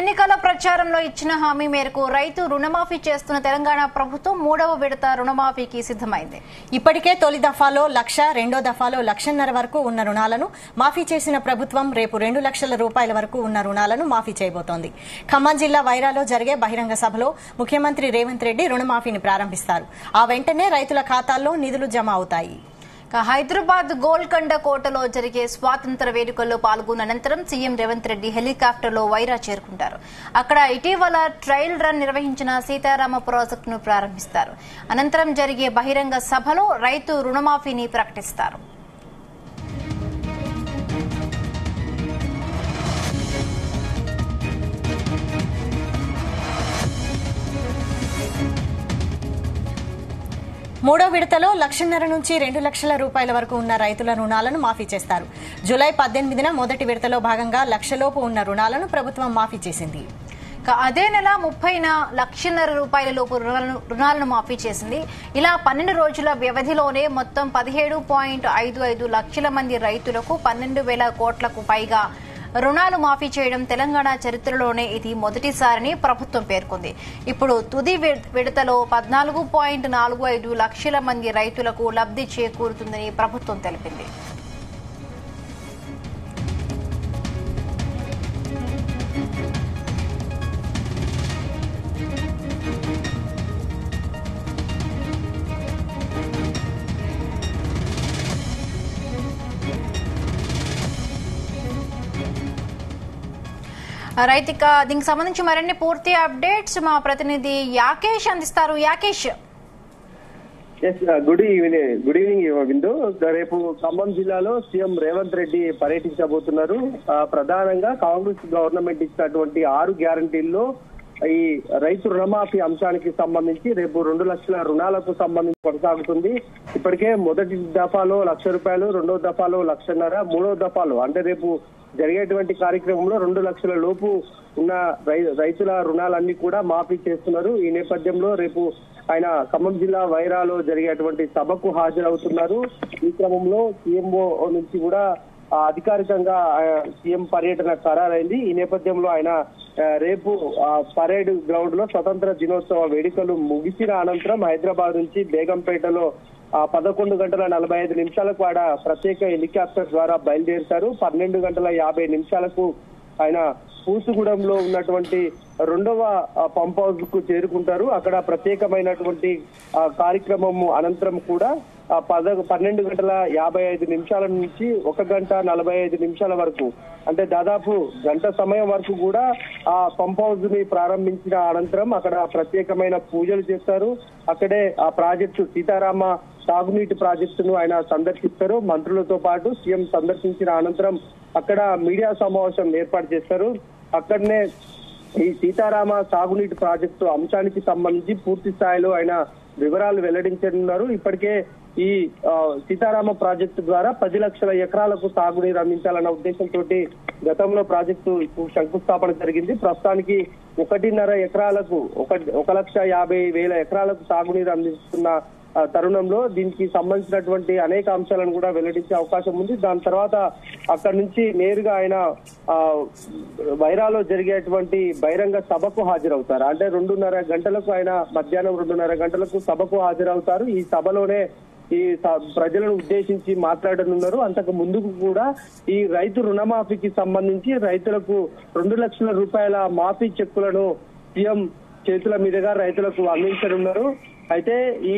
ఎన్నికల ప్రచారంలో ఇచ్చిన హామీ మేరకు రైతు రుణమాఫీ చేస్తున్న తెలంగాణ ప్రభుత్వం మూడవ విడత రుణమాఫీకి సిద్దమైంది. ఇప్పటికే తొలి దఫాలో 1,00,000, రెండో దఫాలో 1,50,000 వరకు ఉన్న రుణాలను మాఫీ చేసిన ప్రభుత్వం రేపు 2 లక్షల రూపాయల వరకు ఉన్న రుణాలను మాఫీ చేయబోతోంది. ఖమ్మం జిల్లా వైరాలో జరిగే బహిరంగ సభలో ముఖ్యమంత్రి రేవంత్ రెడ్డి రుణమాఫీని ప్రారంభిస్తారు. ఆ వెంటనే రైతుల ఖాతాల్లో నిధులు జమ అవుతాయి. హైదరాబాద్ గోల్కొండ కోటలో జరిగే స్వాతంత్ర వేడుకల్లో పాల్గొన్న అనంతరం సీఎం రేవంత్ రెడ్డి హెలికాప్టర్లో వైరా చేరుకుంటారు. అక్కడ ఇటీవల ట్రయల్ రన్ నిర్వహించిన సీతారామ ప్రాజెక్టును ప్రారంభిస్తారు. అనంతరం జరిగే బహిరంగ సభలో రైతు రుణమాఫీని ప్రకటిస్తారు. మూడో విడతలో 1,50,000 నుంచి 2 లక్షల రూపాయల వరకు ఉన్న రైతుల రుణాలను మాఫీ చేస్తారు. జూలై 18న మొదటి విడతలో భాగంగా 1,00,000 లోపు ఉన్న రుణాలను ప్రభుత్వం మాఫీ చేసింది. అదే నెల 30న 1,50,000 రూపాయల లోపు రుణాలను మాఫీ చేసింది. ఇలా 12 రోజుల వ్యవధిలోనే మొత్తం 17.55 లక్షల మంది రైతులకు 12,000 కోట్లకు పైగా రుణాలు మాఫీ చేయడం తెలంగాణ చరిత్రలోనే ఇది మొదటిసారని ప్రభుత్వం పేర్కొంది. ఇప్పుడు తుది విడతలో 14.45 లక్షల మంది రైతులకు లబ్ధి చేకూరుతుందని ప్రభుత్వం తెలిపింది. రైతిక దీనికి సంబంధించి మరిన్ని పూర్తి అప్డేట్స్ మా ప్రతినిధి యాకేష్ అందిస్తారు. యాకేష్, గుడ్ ఈవినింగ్ విందు. రేపు ఖమ్మం జిల్లాలో సీఎం రేవంత్ రెడ్డి పర్యటించబోతున్నారు. ప్రధానంగా కాంగ్రెస్ గవర్నమెంట్ ఇచ్చినటువంటి 6 గ్యారంటీల్లో ఈ రైతు రుణమాఫీ అంశానికి సంబంధించి రేపు 2 లక్షల రుణాలకు సంబంధించి కొనసాగుతుంది. ఇప్పటికే మొదటి దఫాలో 1,00,000 రూపాయలు, రెండో దఫాలో 1,50,000, మూడో దఫాలో అంటే రేపు జరిగేటువంటి కార్యక్రమంలో 2 లక్షల లోపు ఉన్న రైతుల రుణాలన్నీ కూడా మాఫీ చేస్తున్నారు. ఈ నేపథ్యంలో రేపు ఆయన ఖమ్మం జిల్లా వైరాలో జరిగేటువంటి సభకు హాజరవుతున్నారు. ఈ క్రమంలో సీఎంఓ నుంచి కూడా అధికారికంగా సీఎం పర్యటన ఖరారైంది. ఈ నేపథ్యంలో ఆయన రేపు పరేడ్ గ్రౌండ్ లో స్వతంత్ర దినోత్సవ వేడుకలు ముగిసిన అనంతరం హైదరాబాద్ నుంచి బేగంపేటలో 11:45 ఆడ ప్రత్యేక హెలికాప్టర్ ద్వారా బయలుదేరుతారు. 12:50 ఆయన పూసుగూడెంలో ఉన్నటువంటి 2వ పంప్ హౌస్ కు చేరుకుంటారు. అక్కడ ప్రత్యేకమైనటువంటి కార్యక్రమం అనంతరం కూడా 12:55 నుంచి 1:45 వరకు అంటే దాదాపు గంట సమయం వరకు కూడా ఆ పంప్ హౌస్ ని ప్రారంభించిన అనంతరం అక్కడ ప్రత్యేకమైన పూజలు చేస్తారు. అక్కడే ఆ ప్రాజెక్టు సీతారామ సాగునీటి ప్రాజెక్టును ఆయన సందర్శిస్తారు. మంత్రులతో పాటు సీఎం సందర్శించిన అనంతరం అక్కడ మీడియా సమావేశం ఏర్పాటు చేస్తారు. అక్కడనే ఈ సీతారామ సాగునీటి ప్రాజెక్టు అంశానికి సంబంధించి పూర్తి స్థాయిలో ఆయన వివరాలు వెల్లడించనున్నారు. ఇప్పటికే ఈ సీతారామ ప్రాజెక్టు ద్వారా 10 లక్షల ఎకరాలకు సాగునీరు అందించాలన్న ఉద్దేశంతో గతంలో ప్రాజెక్టు శంకుస్థాపన జరిగింది. ప్రస్తుతానికి 1.5 ఎకరాలకు 1,50,000 ఎకరాలకు సాగునీరు అందిస్తున్న తరుణంలో దీనికి సంబంధించినటువంటి అనేక అంశాలను కూడా వెల్లడించే అవకాశం ఉంది. దాని తర్వాత అక్కడి నుంచి నేరుగా ఆయన వైరాలో జరిగేటువంటి బహిరంగ సభకు హాజరవుతారు. అంటే 2:30 గంటలకు ఆయన మధ్యాహ్నం 2:30 గంటలకు సభకు హాజరవుతారు. ఈ సభలోనే ఈ ప్రజలను ఉద్దేశించి మాట్లాడనున్నారు. అంతకు ముందుకు కూడా ఈ రైతు రుణమాఫీకి సంబంధించి రైతులకు 2 లక్షల రూపాయల మాఫీ చెక్కులను సీఎం చేతుల మీదుగా రైతులకు అందించనున్నారు. అయితే ఈ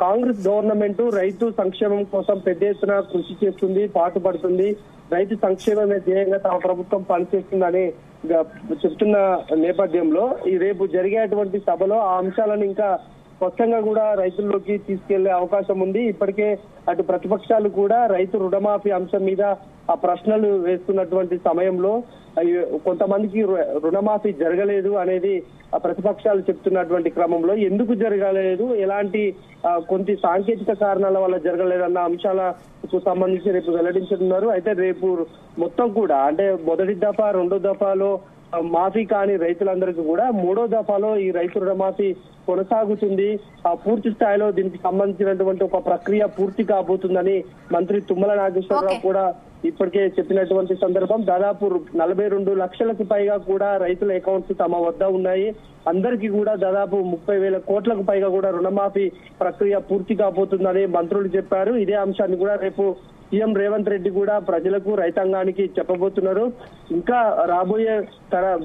కాంగ్రెస్ గవర్నమెంట్ రైతు సంక్షేమం కోసం పెద్ద ఎత్తున కృషి చేస్తుంది, పాటుపడుతుంది. రైతు సంక్షేమమే ధ్యేయంగా తమ ప్రభుత్వం పనిచేస్తుందని చెప్తున్న నేపథ్యంలో ఈ రేపు జరిగేటువంటి సభలో ఆ అంశాలను ఇంకా స్పష్టంగా కూడా రైతుల్లోకి తీసుకెళ్లే అవకాశం ఉంది. ఇప్పటికే అటు ప్రతిపక్షాలు కూడా రైతు రుణమాఫీ అంశం మీద ఆ ప్రశ్నలు వేస్తున్నటువంటి సమయంలో కొంతమందికి రుణమాఫీ జరగలేదు అనేది ప్రతిపక్షాలు చెప్తున్నటువంటి క్రమంలో ఎందుకు జరగలేదు, ఎలాంటి కొన్ని సాంకేతిక కారణాల వల్ల జరగలేదన్న అంశాలకు సంబంధించి రేపు వెల్లడించనున్నారు. అయితే రేపు మొత్తం కూడా అంటే మొదటి దఫా, రెండో దఫాలో మాఫీ కాని రైతులందరికీ కూడా మూడో దఫాలో ఈ రైతు రుణమాఫీ కొనసాగుతుంది. పూర్తి స్థాయిలో దీనికి సంబంధించినటువంటి ఒక ప్రక్రియ పూర్తి కాబోతుందని మంత్రి తుమ్మల నాగేశ్వరరావు కూడా ఇప్పటికే చెప్పినటువంటి సందర్భం. దాదాపు 42 లక్షలకు పైగా కూడా రైతుల అకౌంట్స్ తమ వద్ద ఉన్నాయి. అందరికీ కూడా దాదాపు 30,000 కోట్లకు పైగా కూడా రుణమాఫీ ప్రక్రియ పూర్తి కాబోతుందని మంత్రులు చెప్పారు. ఇదే అంశాన్ని కూడా రేపు సీఎం రేవంత్ రెడ్డి కూడా ప్రజలకు రైతాంగానికి చెప్పబోతున్నారు. ఇంకా రాబోయే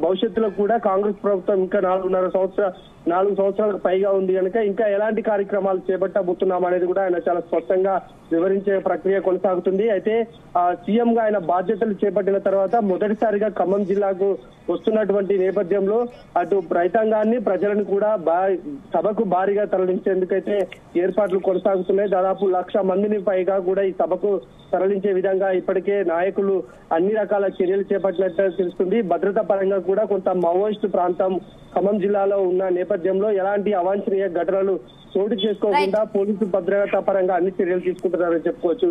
భవిష్యత్తులో కూడా కాంగ్రెస్ ప్రభుత్వం ఇంకా 4 సంవత్సరాలకు పైగా ఉంది కనుక ఇంకా ఎలాంటి కార్యక్రమాలు చేపట్టబోతున్నాం అనేది కూడా ఆయన చాలా స్పష్టంగా వివరించే ప్రక్రియ కొనసాగుతుంది. అయితే సీఎం గా ఆయన బాధ్యతలు చేపట్టిన తర్వాత మొదటిసారిగా ఖమ్మం జిల్లాకు వస్తున్నటువంటి నేపథ్యంలో అటు రైతాంగాన్ని ప్రజలను కూడా సభకు భారీగా తరలించేందుకైతే ఏర్పాట్లు కొనసాగుతున్నాయి. దాదాపు 1,00,000 మందిని పైగా కూడా ఈ సభకు తరలించే విధంగా ఇప్పటికే నాయకులు అన్ని రకాల చర్యలు చేపట్టినట్టు తెలుస్తుంది. భద్రతా పరంగా కూడా కొంత మావోయిస్టు ప్రాంతం ఖమ్మం జిల్లాలో ఉన్న నేపథ్యంలో ఎలాంటి అవాంఛనీయ ఘటనలు చోటు చేసుకోకుండా పోలీసు భద్రతా పరంగా అన్ని చర్యలు తీసుకుంటున్నారని చెప్పుకోవచ్చు.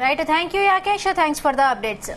Right, thank you Yakesh, thanks for the updates.